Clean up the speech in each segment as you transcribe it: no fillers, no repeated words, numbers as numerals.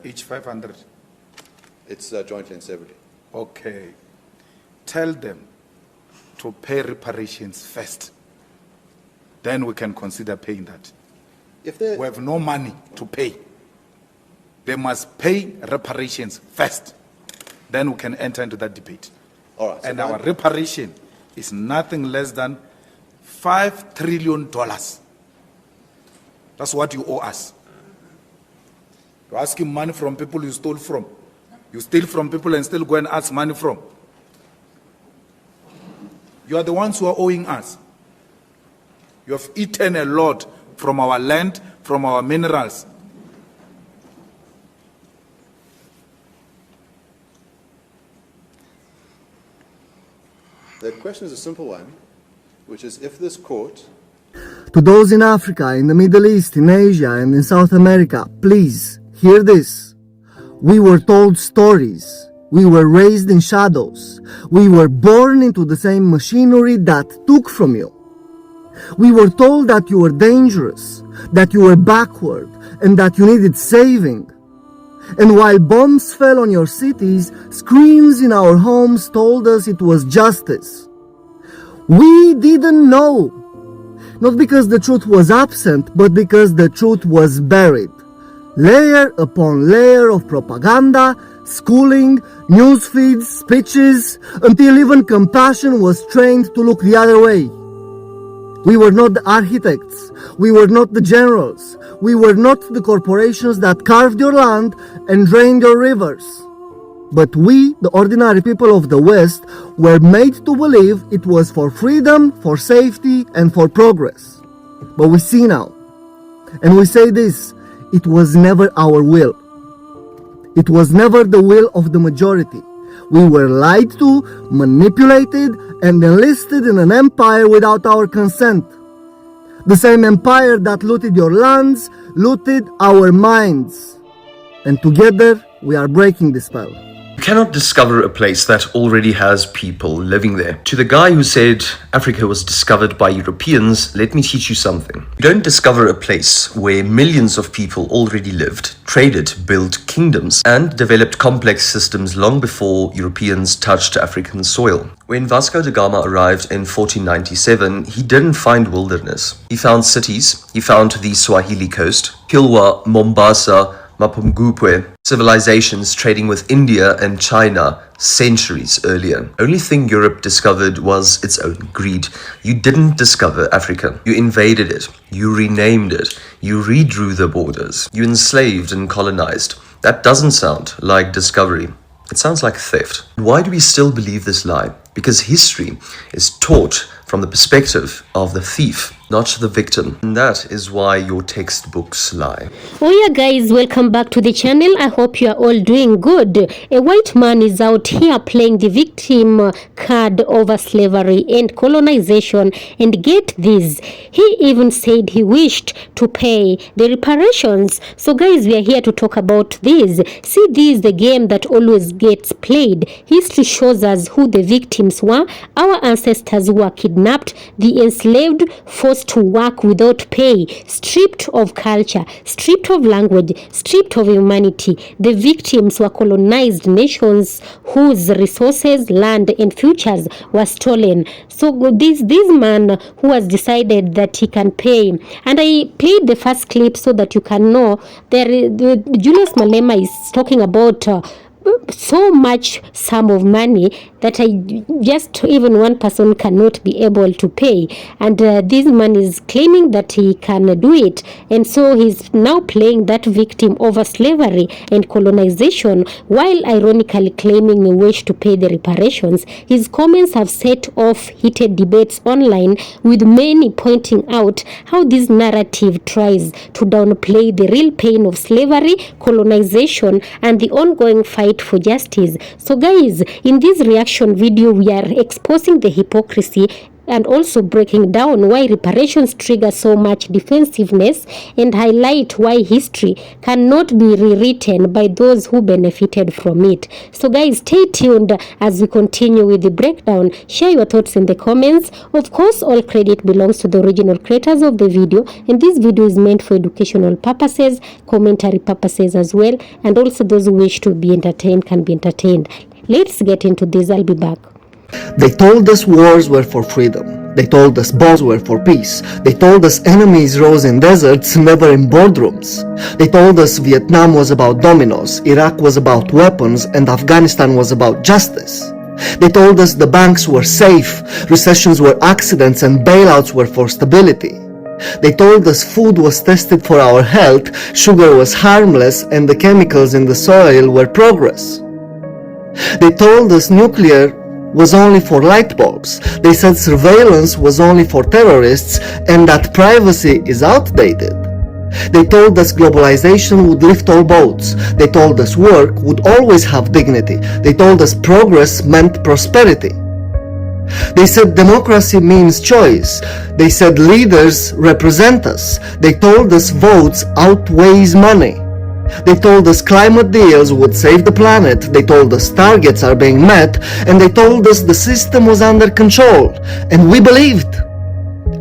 Each 500. It's jointly and severally. Okay. Tell them to pay reparations first. Then we can consider paying that. If they We have no money to pay. They must pay reparations first. Then we can enter into that debate. All right. And our reparation is nothing less than $5 trillion. That's what you owe us. You're asking money from people you stole from. You steal from people and still go and ask money from. You are the ones who are owing us. You have eaten a lot from our land, from our minerals. The question is a simple one, which is if this court... To those in Africa, in the Middle East, in Asia, and in South America, please hear this. We were told stories. We were raised in shadows. We were born into the same machinery that took from you. We were told that you were dangerous, that you were backward, and that you needed saving. And while bombs fell on your cities, screams in our homes told us it was justice. We didn't know. Not because the truth was absent, but because the truth was buried. Layer upon layer of propaganda, schooling, news feeds, speeches, until even compassion was trained to look the other way. We were not the architects. We were not the generals. We were not the corporations that carved your land and drained your rivers. But we, the ordinary people of the West, were made to believe it was for freedom, for safety, and for progress. But we see now, and we say this, it was never our will. It was never the will of the majority. We were lied to, manipulated, and enlisted in an empire without our consent. The same empire that looted your lands, looted our minds. And together, we are breaking the spell. You cannot discover a place that already has people living there. To the guy who said Africa was discovered by Europeans, let me teach you something. You don't discover a place where millions of people already lived, traded, built kingdoms, and developed complex systems long before Europeans touched African soil. When Vasco da Gama arrived in 1497, he didn't find wilderness. He found cities, he found the Swahili coast, Kilwa, Mombasa, Mapungubwe, civilizations trading with India and China centuries earlier. Only thing Europe discovered was its own greed. You didn't discover Africa. You invaded it. You renamed it. You redrew the borders. You enslaved and colonized. That doesn't sound like discovery. It sounds like theft. Why do we still believe this lie? Because history is taught from the perspective of the thief, not the victim. And that is why your textbooks lie. Oh yeah guys, welcome back to the channel. I hope you are all doing good. A white man is out here playing the victim card over slavery and colonization, and get this, he even said he wished to pay the reparations. So guys, we are here to talk about this. See, this is the game that always gets played. History shows us who the victims were. Our ancestors were kidnapped, the enslaved, forced to work without pay, stripped of culture, stripped of language, stripped of humanity. The victims were colonized nations whose resources, land, and futures were stolen. So this man who has decided that he can pay, and I played the first clip so that you can know, Julius Malema is talking about so much sum of money that just even one person cannot be able to pay, and this man is claiming that he can do it, and so he's now playing that victim over slavery and colonization, while ironically claiming a wish to pay the reparations. His comments have set off heated debates online, with many pointing out how this narrative tries to downplay the real pain of slavery, colonization, and the ongoing fight for justice. So guys, in this reaction video, we are exposing the hypocrisy and also breaking down why reparations trigger so much defensiveness and highlight why history cannot be rewritten by those who benefited from it. So guys, stay tuned as we continue with the breakdown. Share your thoughts in the comments. Of course, all credit belongs to the original creators of the video, and this video is meant for educational purposes, commentary purposes as well, and also those who wish to be entertained can be entertained. Let's get into this. I'll be back. They told us wars were for freedom. They told us bombs were for peace. They told us enemies rose in deserts, never in boardrooms. They told us Vietnam was about dominoes, Iraq was about weapons, and Afghanistan was about justice. They told us the banks were safe, recessions were accidents, and bailouts were for stability. They told us food was tested for our health, sugar was harmless, and the chemicals in the soil were progress. They told us nuclear was only for light bulbs. They said surveillance was only for terrorists and that privacy is outdated. They told us globalization would lift all boats. They told us work would always have dignity. They told us progress meant prosperity. They said democracy means choice. They said leaders represent us. They told us votes outweighs money. They told us climate deals would save the planet. They told us targets are being met. And they told us the system was under control. And we believed.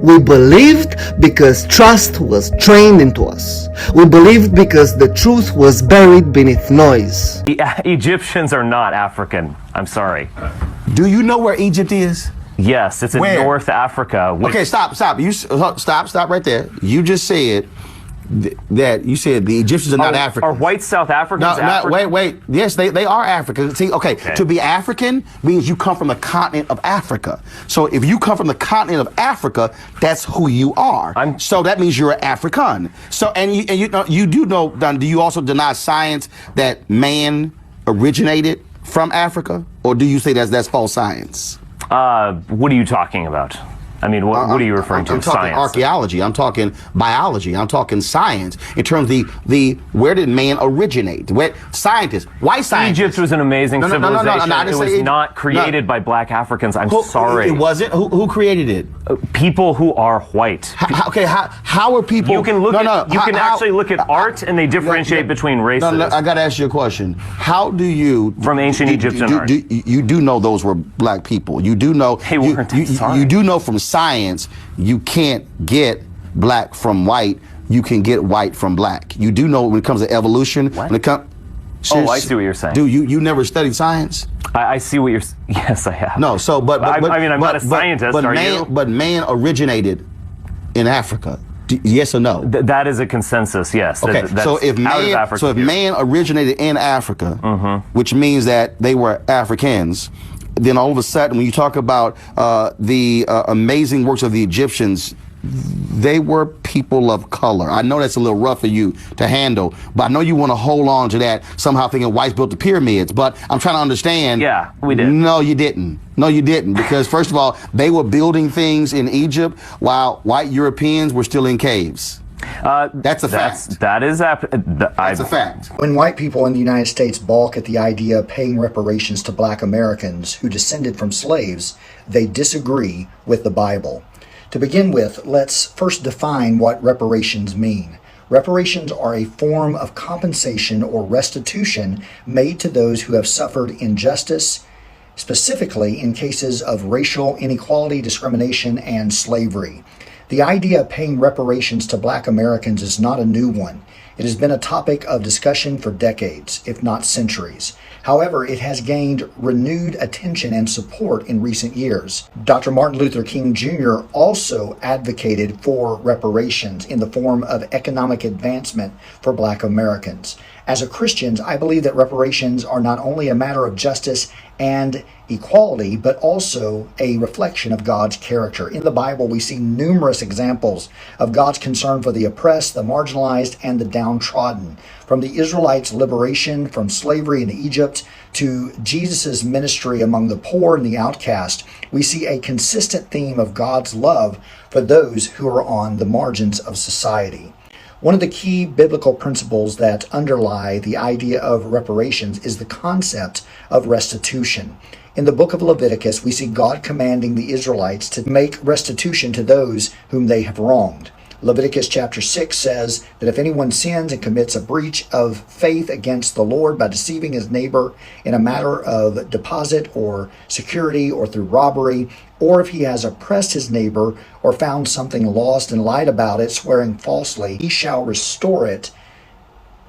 We believed because trust was trained into us. We believed because the truth was buried beneath noise. The Egyptians are not African. I'm sorry. Do you know where Egypt is? Yes, it's in Where? North Africa. Okay, stop. You stop right there. You just said that you said the Egyptians are not Africans. Are white South Africans No, African? wait. Yes, they are African. See, okay, to be African means you come from the continent of Africa. So if you come from the continent of Africa, that's who you are. So that means you're an African. So you do know. Do you also deny science that man originated from Africa, or do you say that's false science? What are you talking about? I mean, what are you referring to? I'm talking Science. archaeology. I'm talking biology. I'm talking science. In terms of the where did man originate? Where scientists, white scientists. Egypt was an amazing civilization. I didn't it say was not created by black Africans. I'm sorry. It wasn't. Who created it? People who are white. How are people? You can look actually look at art, and they differentiate between races. No, I got to ask you a question. How do you from ancient Egyptian art? You do know those were black people. You do know. They weren't. You do know from science you can't get black from white. You can get white from black. You do know when it comes to evolution. What? When it comes. Oh, I see what you're saying. Dude, you never studied science? I see what you're. Yes, I have. No, so but I mean, I'm not a scientist. But are man, you? But man originated in Africa. Yes or no? That is a consensus. Yes. Okay. So if man originated in Africa, which means that they were Africans, then all of a sudden, when you talk about the amazing works of the Egyptians, they were people of color. I know that's a little rough for you to handle, but I know you want to hold on to that somehow thinking whites built the pyramids, but I'm trying to understand. Yeah, we did. No, you didn't. No, you didn't, because first of all, they were building things in Egypt while white Europeans were still in caves. That's a fact. That's a fact. When white people in the United States balk at the idea of paying reparations to black Americans who descended from slaves, they disagree with the Bible. To begin with, let's first define what reparations mean. Reparations are a form of compensation or restitution made to those who have suffered injustice, specifically in cases of racial inequality, discrimination, and slavery. The idea of paying reparations to black Americans is not a new one. It has been a topic of discussion for decades, if not centuries. However, it has gained renewed attention and support in recent years. Dr. Martin Luther King Jr. also advocated for reparations in the form of economic advancement for black Americans. As a Christian, I believe that reparations are not only a matter of justice and equality, but also a reflection of God's character. In the Bible, we see numerous examples of God's concern for the oppressed, the marginalized, and the downtrodden. From the Israelites' liberation from slavery in Egypt to Jesus' ministry among the poor and the outcast, we see a consistent theme of God's love for those who are on the margins of society. One of the key biblical principles that underlie the idea of reparations is the concept of restitution. In the book of Leviticus, we see God commanding the Israelites to make restitution to those whom they have wronged. Leviticus chapter 6 says that if anyone sins and commits a breach of faith against the Lord by deceiving his neighbor in a matter of deposit or security or through robbery, or if he has oppressed his neighbor or found something lost and lied about it, swearing falsely, he shall restore it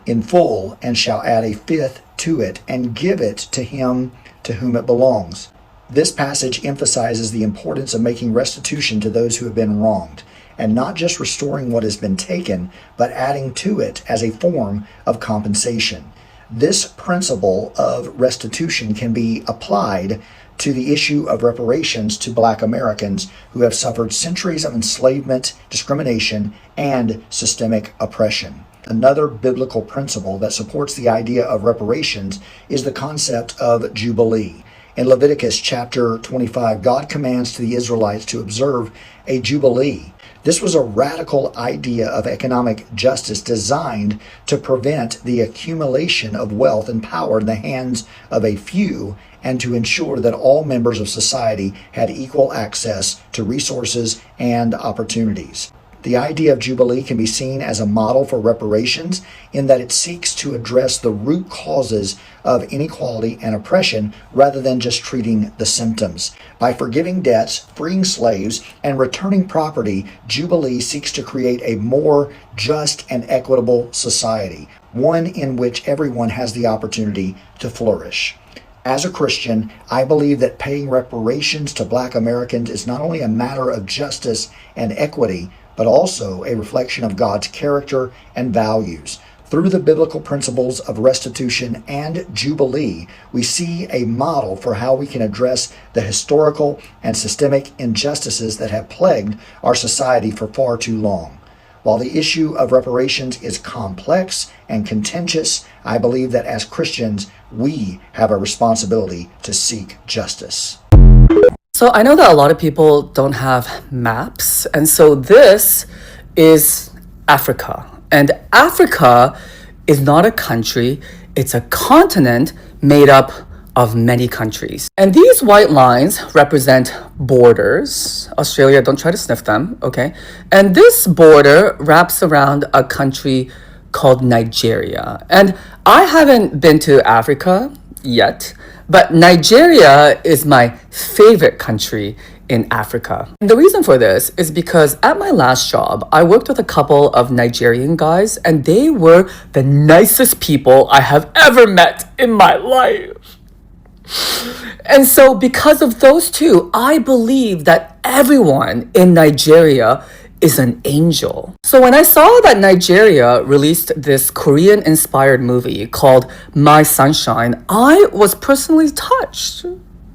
in full and shall add a fifth to it and give it to him to whom it belongs. This passage emphasizes the importance of making restitution to those who have been wronged, and not just restoring what has been taken, but adding to it as a form of compensation. This principle of restitution can be applied to the issue of reparations to Black Americans who have suffered centuries of enslavement, discrimination, and systemic oppression. Another biblical principle that supports the idea of reparations is the concept of Jubilee. In Leviticus chapter 25, God commands to the Israelites to observe a Jubilee. This was a radical idea of economic justice designed to prevent the accumulation of wealth and power in the hands of a few and to ensure that all members of society had equal access to resources and opportunities. The idea of Jubilee can be seen as a model for reparations in that it seeks to address the root causes of inequality and oppression rather than just treating the symptoms. By forgiving debts, freeing slaves, and returning property, Jubilee seeks to create a more just and equitable society, one in which everyone has the opportunity to flourish. As a Christian, I believe that paying reparations to Black Americans is not only a matter of justice and equity, but also a reflection of God's character and values. Through the biblical principles of restitution and Jubilee, we see a model for how we can address the historical and systemic injustices that have plagued our society for far too long. While the issue of reparations is complex and contentious, I believe that as Christians, we have a responsibility to seek justice. So I know that a lot of people don't have maps, and so this is Africa. And Africa is not a country, it's a continent made up of many countries. And these white lines represent borders. Australia, don't try to sniff them, okay? And this border wraps around a country called Nigeria. And I haven't been to Africa yet, but Nigeria is my favorite country in Africa. And the reason for this is because at my last job, I worked with a couple of Nigerian guys, and they were the nicest people I have ever met in my life. And so because of those two, I believe that everyone in Nigeria is an angel. So when I saw that Nigeria released this Korean-inspired movie called My Sunshine, I was personally touched.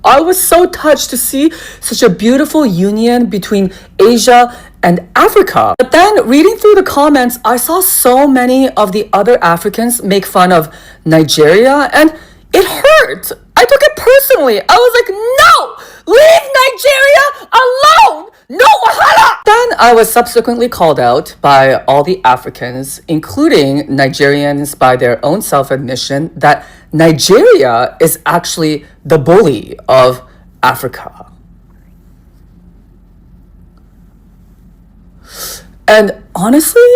I was so touched to see such a beautiful union between Asia and Africa. But then reading through the comments, I saw so many of the other Africans make fun of Nigeria, and it hurt. I took it personally. I was like, no, leave Nigeria alone. No wahala! Then I was subsequently called out by all the Africans, including Nigerians by their own self-admission, that Nigeria is actually the bully of Africa. And honestly,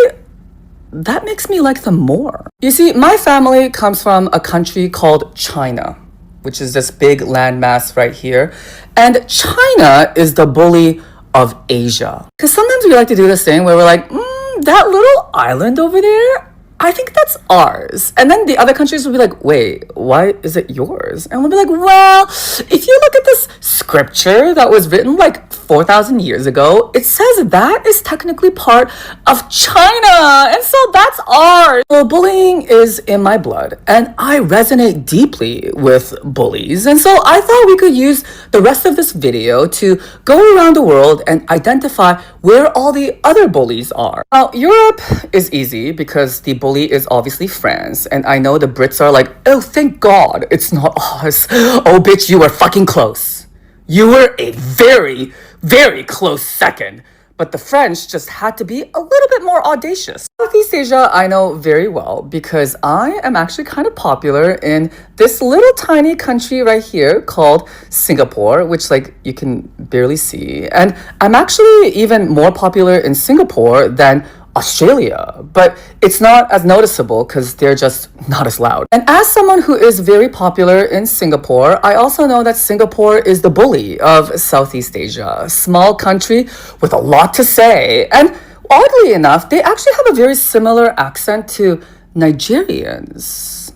that makes me like them more. You see, my family comes from a country called China, which is this big landmass right here. And China is the bully of Asia. Because sometimes we like to do this thing where we're like, that little island over there, I think that's ours. And then the other countries will be like, wait, why is it yours? And we'll be like, well, if you look at this scripture that was written like 4,000 years ago, it says that is technically part of China. And so that's ours. So bullying is in my blood, and I resonate deeply with bullies. And so I thought we could use the rest of this video to go around the world and identify where all the other bullies are. Now, Europe is easy because the bully is obviously France, and I know the Brits are like, oh, thank God it's not us. Oh, bitch, you were fucking close. You were a very, very close second, but the French just had to be a little bit more audacious. Southeast Asia, I know very well because I am actually kind of popular in this little tiny country right here called Singapore, which like you can barely see. And I'm actually even more popular in Singapore than Australia, but it's not as noticeable because they're just not as loud. And as someone who is very popular in Singapore, I also know that Singapore is the bully of Southeast Asia, a small country with a lot to say. And oddly enough, they actually have a very similar accent to Nigerians.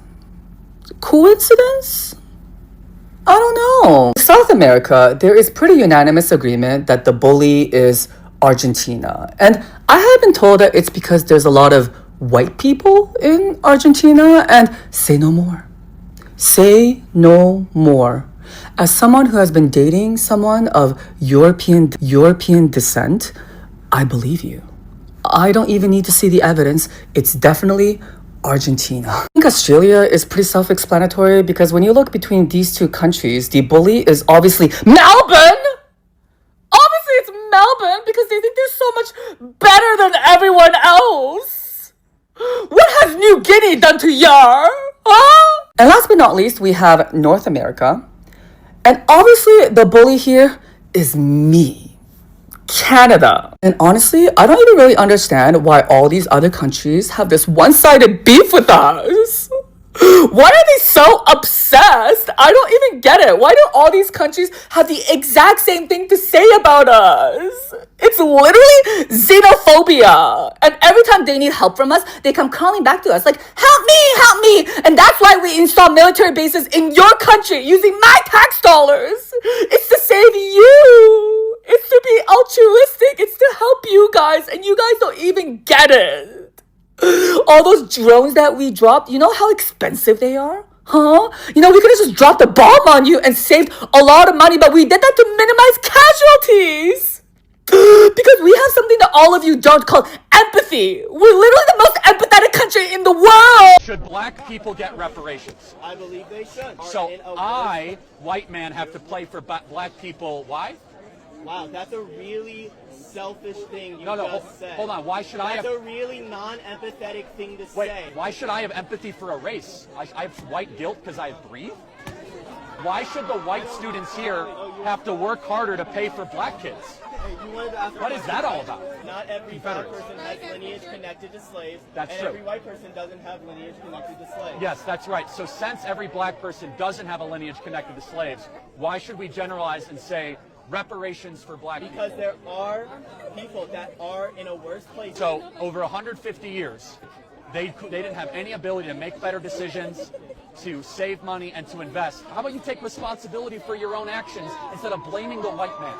Coincidence? I don't know. In South America, there is pretty unanimous agreement that the bully is Argentina. And I have been told that it's because there's a lot of white people in Argentina. And say no more. Say no more. As someone who has been dating someone of European descent, I believe you. I don't even need to see the evidence. It's definitely Argentina. I think Australia is pretty self-explanatory because when you look between these two countries, the bully is obviously Melbourne! Obviously it's Melbourne because they think they're so much better than everyone else. What has New Guinea done to Yar? Huh? And last but not least, we have North America. And obviously the bully here is me, Canada. And honestly, I don't even really understand why all these other countries have this one-sided beef with us. Why are they so obsessed? I don't even get it. Why do all these countries have the exact same thing to say about us? It's literally xenophobia. And every time they need help from us, they come crawling back to us like, help me, help me. And that's why we install military bases in your country using my tax dollars. It's to save you. It's to be altruistic. It's to help you guys. And you guys don't even get it. All those drones that we dropped, you know how expensive they are? Huh? You know, we could have just dropped a bomb on you and saved a lot of money, but we did that to minimize casualties. Because we have something that all of you don't call empathy. We're literally the most empathetic country in the world. Should black people get reparations? I believe they should. So I, white man, have to play for black people. Why? Wow, that's a really selfish thing you No, just said. Hold on. Why should I have... That's a really non-empathetic thing to Wait, say. why should I have empathy for a race? I have white guilt because I breathe? Why should the white students here have to work harder to pay for black kids? You wanted to ask What is that all about? Not every black person has lineage connected to slaves. That's and true. every white person doesn't have lineage connected to slaves. Yes, that's right. So since every black person doesn't have a lineage connected to slaves, why should we generalize and say reparations for black people? Because there are people that are in a worse place. So over 150 years, they didn't have any ability to make better decisions, to save money, and to invest. How about you take responsibility for your own actions instead of blaming the white man?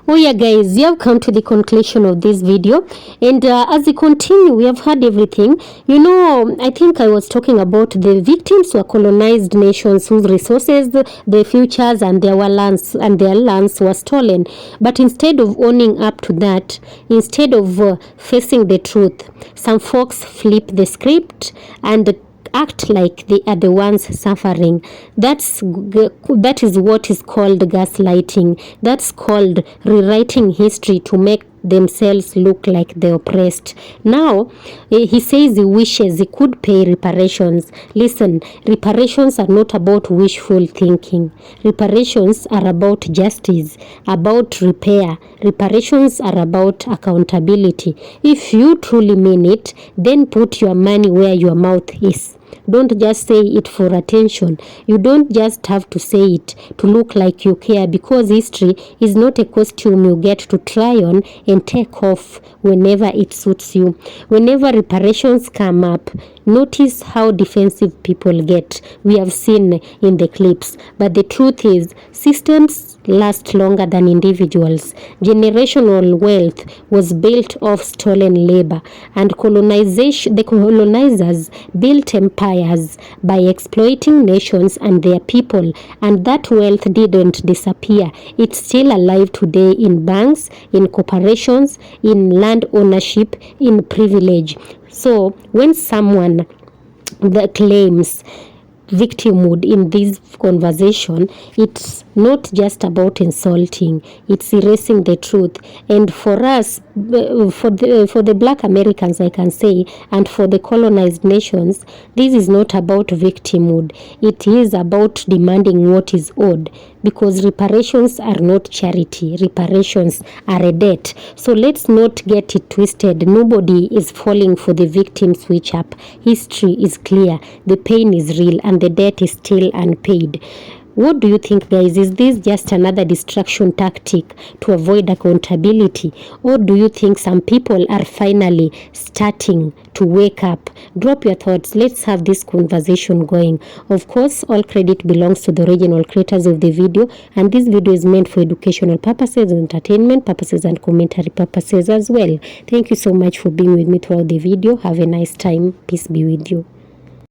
Oh yeah guys, we have come to the conclusion of this video, and as we continue, we have heard everything. You know, I think I was talking about the victims were colonized nations whose resources, their futures and their lands were stolen. But instead of owning up to that, instead of facing the truth, some folks flip the script and act like they are the ones suffering. That is what is called gaslighting. That's called rewriting history to make themselves look like the oppressed. Now, he says he wishes he could pay reparations. Listen, reparations are not about wishful thinking. Reparations are about justice, about repair. Reparations are about accountability. If you truly mean it, then put your money where your mouth is. Don't just say it for attention. You don't just have to say it to look like you care, because history is not a costume you get to try on and take off whenever it suits you. Whenever reparations come up, notice how defensive people get. We have seen in the clips. But the truth is, systems last longer than individuals. Generational wealth was built off stolen labor, and the colonizers built empires by exploiting nations and their people, and that wealth didn't disappear. It's still alive today in banks, in corporations, in land ownership, in privilege. So when someone that claims victimhood in this conversation, it's not just about insulting, it's erasing the truth. And for us for the black Americans, I can say, and for the colonized nations, this is not about victimhood. It is about demanding what is owed, because reparations are not charity. Reparations are a debt. So let's not get it twisted. Nobody is falling for the victim switch up. History is clear. The pain is real and the debt is still unpaid. What do you think, guys? Is this just another distraction tactic to avoid accountability? Or do you think some people are finally starting to wake up? Drop your thoughts. Let's have this conversation going. Of course, all credit belongs to the original creators of the video, and this video is meant for educational purposes, entertainment purposes, and commentary purposes as well. Thank you so much for being with me throughout the video. Have a nice time. Peace be with you.